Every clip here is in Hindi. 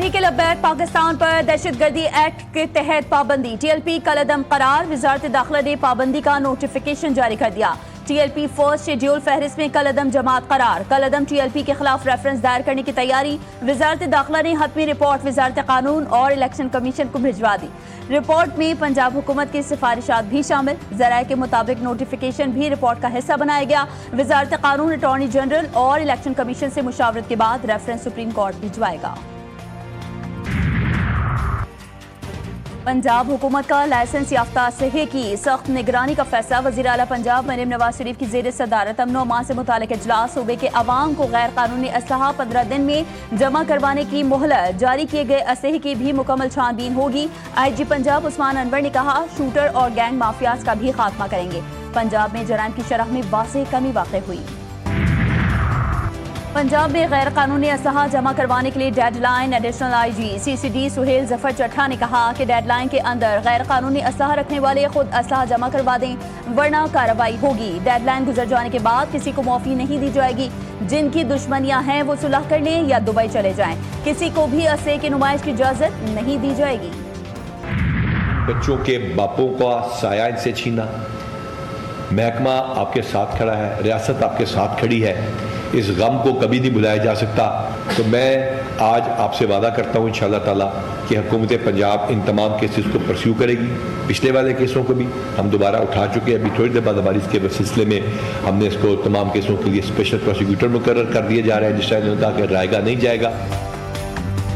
तहरीक लब्बैक पाकिस्तान पर दहशतगर्दी एक्ट के तहत पाबंदी। टीएलपी कलअदम करार। वजारत दाखिला ने पाबंदी का नोटिफिकेशन जारी कर दिया। टीएलपी फर्स्ट शेड्यूल फहरिस्त में कलअदम जमात करार। कलअदम टीएलपी के खिलाफ रेफरेंस दायर करने की तैयारी। वजारत दाखिला ने हतमी रिपोर्ट वजारत कानून और इलेक्शन कमीशन को भिजवा दी। रिपोर्ट में पंजाब हुकूमत की सिफारिशात भी शामिल। जराये के मुताबिक नोटिफिकेशन भी रिपोर्ट का हिस्सा बनाया गया। वजारत कानून अटॉर्नी जनरल और इलेक्शन कमीशन से मुशावरत के बाद रेफरेंस सुप्रीम कोर्ट भिजवाएगा। पंजाब हुकूमत का लाइसेंस याफ्ता सहे की सख्त निगरानी का फैसला। वज़ीर आला पंजाब मरीम नवाज शरीफ की जेर सदारत अमन व अमान से मुतालिक इजलास। सूबे के अवाम को गैर कानूनी असलहा 15 दिन में जमा करवाने की मोहलत। जारी किए गए असलहे की भी मुकम्मल छानबीन होगी। IG पंजाब उस्मान अनवर ने कहा, शूटर और गैंग माफियाज का भी खात्मा करेंगे। पंजाब में जराइम की शरह में वाज़ेह कमी वाक़ हुई। पंजाब में गैर कानूनी असलहा जमा करवाने के लिए deadline. Additional IG CCD Suhail Zafar Chattha ने कहा कि डेडलाइन के अंदर गैर कानूनी असलहा रखने वाले खुद असलहा जमा करवा दें, वरना कार्रवाई होगी। डेडलाइन गुजर जाने के बाद किसी को माफी नहीं दी जाएगी। जिनकी दुश्मनियां हैं वो सुलह कर लें या दुबई चले जाएं। किसी को भी असले की नुमाइश की इजाजत नहीं दी जाएगी। बच्चों के बापों का साया इनसे छीना। महकमा आपके साथ खड़ा है, रियासत आपके साथ खड़ी है। इस गम को कभी नहीं भुलाया जा सकता। तो मैं आज आपसे वादा करता हूँ इंशाअल्लाह ताला कि हुकूमत पंजाब इन तमाम केसेस को परस्यू करेगी। पिछले वाले केसों को भी हम दोबारा उठा चुके हैं। अभी थोड़ी देर बाद हमारी इसके सिलसिले में हमने इसको तमाम केसों के लिए स्पेशल प्रोसिक्यूटर मुकर्रर कर दिए जा रहे हैं, जिस टाइम उनका कि रायगा नहीं जाएगा।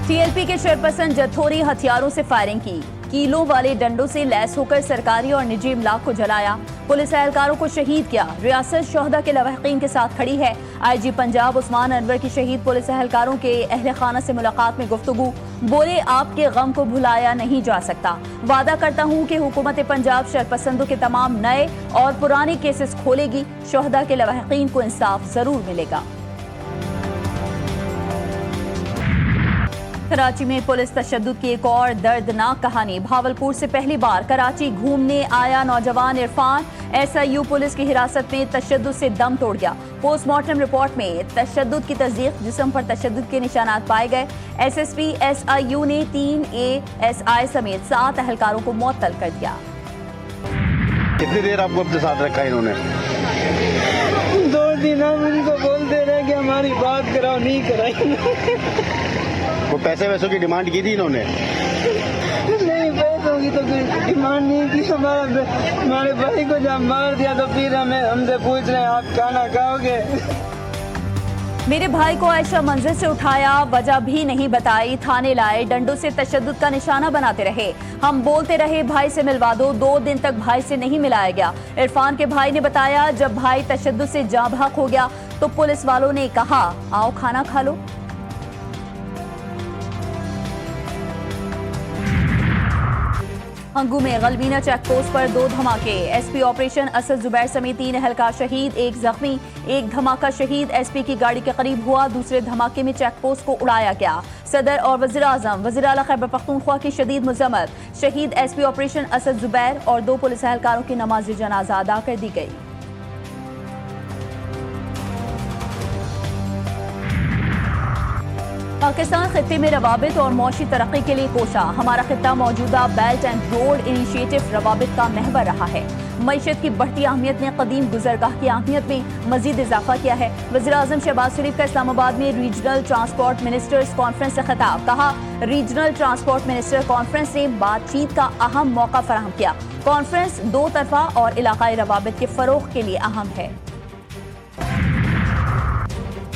TLP के चेयरपर्सन जथोरी हथियारों से फायरिंग की। कीलों वाले डंडों से लैस होकर सरकारी और निजी इमलाक को जलाया। पुलिस एहलकारों को शहीद किया। रियासत शोहदा के लवाहिकीन के साथ खड़ी है। IG पंजाब उस्मान अनवर की शहीद पुलिस एहलकारों के अहले खाना से मुलाकात में गुफ्तगू। बोले, आपके गम को भुलाया नहीं जा सकता। वादा करता हूँ कि हुकूमत पंजाब शरपसंदों के तमाम नए और पुराने केसेस खोलेगी। शोहदा के लवाहिकीन को इंसाफ जरूर मिलेगा। कराची में पुलिस तशद्दुद की एक और दर्दनाक कहानी। भावलपुर से पहली बार कराची घूमने आया नौजवान इरफान SIU पुलिस की हिरासत में तशद्दुद से दम तोड़ गया। पोस्टमार्टम रिपोर्ट में तशद्दुद की तस्दीक, जिस्म पर तशद्दुद के निशानात पाए गए। SSP SIU ने 3 ASI समेत 7 एहलकारों को मुअत्तल कर दिया। कितनी देर आपको अपने साथ रखा इन्होंने? 2 दिन हम उनको बोलते रहे कि हमारी बात कराओ, नहीं कराई। वो पैसे वैसों की डिमांड की थी इन्होंने? नहीं, पैसों की तो कोई डिमांड नहीं की। हमारे भाई को जब मार दिया तो फिर हमसे पूछ रहे हैं आप खाना खाओगे। मेरे भाई को आयशा मंजिल से उठाया, वजह भी नहीं बताई, थाने लाए, डंडों से तशद्दुद का निशाना बनाते रहे। हम बोलते रहे भाई से मिलवा दो। 2 दिन तक भाई से नहीं मिलाया गया। इरफान के भाई ने बताया, जब भाई तशद्दुद से जाँ बहक हो गया तो पुलिस वालों ने कहा, आओ खाना खा लो। हंगू में गलबीना चेक पोस्ट पर 2 धमाके। SP ऑपरेशन असद जुबैर समेत 3 एहलकार शहीद, 1 जख्मी। एक धमाका शहीद SP की गाड़ी के करीब हुआ। दूसरे धमाके में चेक पोस्ट को उड़ाया गया। सदर और वज़ीर आज़म वज़ीर आला खैबर पख्तूनख्वा की शदीद मज़म्मत। शहीद SP ऑपरेशन असद जुबैर और 2 पुलिस एहलकारों की नमाज जनाजा अदा कर दी गई। पाकिस्तान खित्ते में रवाबित और मौशी तरक्की के लिए कोशा। हमारा खित्ता मौजूदा बेल्ट एंड रोड इनिशिएटिव रवाबित का महवर रहा है। मईशत की बढ़ती अहमियत ने कदीम गुजरगाह की अहमियत में मजीद इजाफा किया है। वज़ीर आज़म शहबाज शरीफ का इस्लामाबाद में रीजनल ट्रांसपोर्ट मिनिस्टर्स कॉन्फ्रेंस से खिताब। कहा, रीजनल ट्रांसपोर्ट मिनिस्टर कॉन्फ्रेंस ने बातचीत का अहम मौका फराहम किया। कॉन्फ्रेंस 2 तरफा और इलाकाई रवाबित के फरोग के लिए अहम है।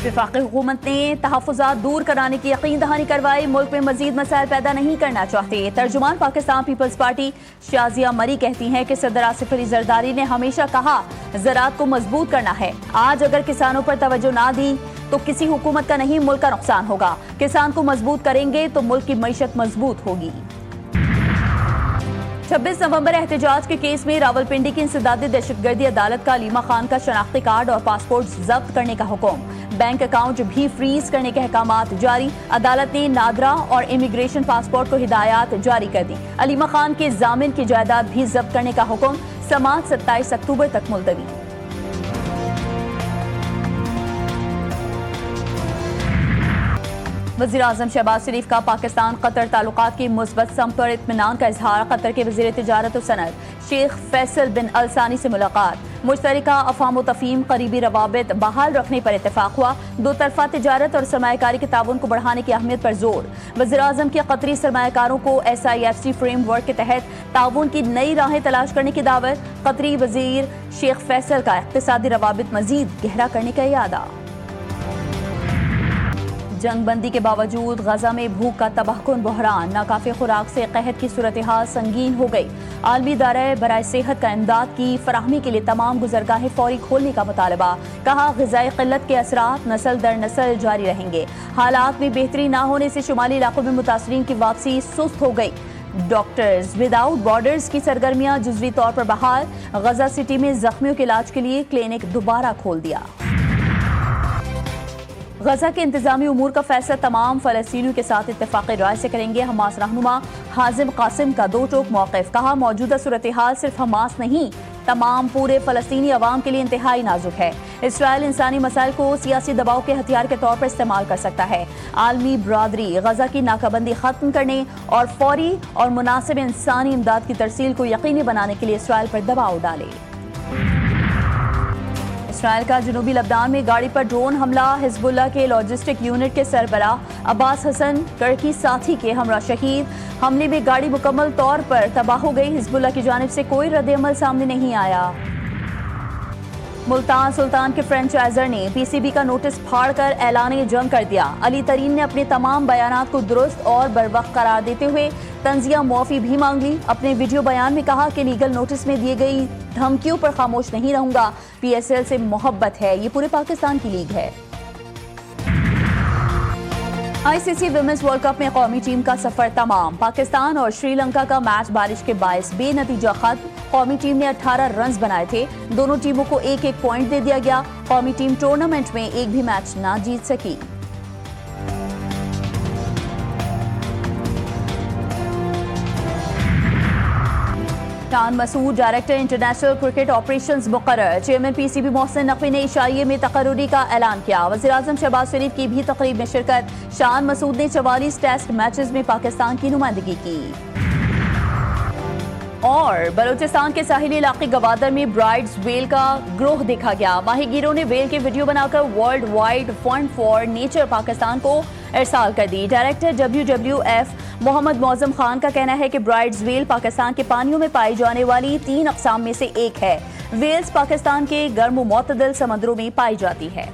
वफाकी हुकूमत ने तहफ़्फ़ुज़ात दूर कराने की यकीन दहानी करवाई। मुल्क में मजीद मसाइल पैदा नहीं करना चाहते। तर्जुमान पाकिस्तान पीपल्स पार्टी शाजिया मरी कहती हैं कि सदर आसिफ अली जरदारी ने हमेशा कहा ज़राअत को मजबूत करना है। आज अगर किसानों पर तवज्जो ना दी तो किसी हुकूमत का नहीं, मुल्क का नुकसान होगा। किसान को मजबूत करेंगे तो मुल्क की मईशत मजबूत होगी। 26 नवंबर एहतजाज के केस में रावलपिंडी की इंसदादी दहशतगर्दी अदालत का अलीमा खान का शनाख्ती कार्ड और पासपोर्ट जब्त करने का हुक्म। बैंक अकाउंट भी फ्रीज करने के अहकामात जारी। अदालत ने नादरा और इमिग्रेशन पासपोर्ट को हिदायत जारी कर दी। अलीमा खान के जामिन की जायदाद भी जब्त करने का हुक्म। समाअत 27 अक्टूबर तक मुलतवी। वज़ीर-ए-आज़म शहबाज शरीफ का पाकिस्तान कतर ताल्लुकात की मुस्बत सम्त पर इत्मीनान का इजहार। कतर के वज़ीर तिजारत और सनत शेख फैसल बिन अल सानी से मुलाकात। मुश्तरका अफ़ाम व तफ़हीम करीबी रवाबित बहाल रखने पर इत्तेफाक हुआ। दो तरफा तिजारत और सरमायाकारी के ताउन को बढ़ाने की अहमियत पर जोर। वज़ीर-ए-आज़म की कतरी सरमायाकारों को SIFC फ्रेमवर्क के तहत ताउन की नई राहें तलाश करने की दावत। कतरी वज़ीर शेख फैसल का इक़्तिसादी रवाबित मज़ीद गहरा करने का इरादा। जंग बंदी के बावजूद गजा में भूख का तबाहकुन बहरान। नाकाफी खुराक से कहत की सूरत हाल संगीन हो गई। आलमी इदारे बराए सेहत का इमदाद की फराहमी के लिए तमाम गुजरगाहें फौरी खोलने का मुतालबा। कहा ग़िज़ाई क़िल्लत के असरात नस्ल दर नस्ल जारी रहेंगे। हालात में बेहतरी न होने से शुमाली इलाकों में मुतासरीन की वापसी सुस्त हो गई। डॉक्टर्स विदाउट बॉर्डर्स की सरगर्मियां जुज़वी तौर पर बहाल। गजा सिटी में जख्मियों के इलाज के लिए क्लिनिक दोबारा खोल दिया। गजा के इंतजामी उमूर का फैसला तमाम फ़लस्तीनियों के साथ इत्तेफ़ाक़ी राय से करेंगे। हमास रहनुमा हाजिम कासिम का दो टोक मौक़िफ़। कहा मौजूदा सूरत हाल सिर्फ हमास नहीं तमाम पूरे फ़लस्तीनी अवाम के लिए इंतहाई नाजुक है। इसराइल इंसानी मसाइल को सियासी दबाव के हथियार के तौर पर इस्तेमाल कर सकता है। आलमी बरादरी गजा की नाकाबंदी ख़त्म करने और फौरी और मुनासिब इंसानी इमदाद की तरसील को यकीनी बनाने के लिए इसराइल पर दबाव डाले। इसराइल का जनूबी लबनान में गाड़ी पर ड्रोन हमला। हिजबुल्लाह के लॉजिस्टिक यूनिट के सरबराह अब्बास हसन करकी साथी के हमरा शहीद। हमले में गाड़ी मुकम्मल तौर पर तबाह हो गई। हिजबुल्लाह की जानिब से कोई रद्द-ए-अमल सामने नहीं आया। मुल्तान सुल्तान के फ्रेंचाइजर ने PCB का नोटिस फाड़कर ऐलान जंग कर दिया। अली तरीन ने अपने तमाम बयानात को दुरुस्त और बरवक्त करार देते हुए तंजिया मुआफ़ी भी मांग ली। अपने वीडियो बयान में कहा कि लीगल नोटिस में दिए गई धमकियों पर खामोश नहीं रहूंगा। PSL से मोहब्बत है, ये पूरे पाकिस्तान की लीग है। ICC विमेंस वर्ल्ड कप में कौमी टीम का सफर तमाम। पाकिस्तान और श्रीलंका का मैच बारिश के बायस बेनतीजा खत्म। कौमी टीम ने 18 रन्स बनाए थे। दोनों टीमों को एक एक पॉइंट दे दिया गया। कौमी टीम टूर्नामेंट में एक भी मैच ना जीत सकी। Shan Masood director international cricket operations मुकर्रर। चेयरमैन PCB मोहसिन नकवी ने शाइये में तकर्रुरी का ऐलान किया। वज़ीर-ए-आज़म शहबाज शरीफ की भी तकरीब में शिरकत। शान मसूद ने 44 टेस्ट मैचेस में पाकिस्तान की नुमाइंदगी की। और बलूचिस्तान के साहिली इलाके गवादर में ब्राइड्स वेल का ग्रोह देखा गया। माहीगीरों ने वेल के वीडियो बनाकर world wide fund for nature Pakistan को इरसाल कर दी। डायरेक्टर WWF मोहम्मद मौज़म खान का कहना है कि ब्राइड्स वेल पाकिस्तान के पानियों में पाई जाने वाली 3 अक़साम में से एक है। वेल्स पाकिस्तान के गर्म व मुतदल समंदरों में पाई जाती है।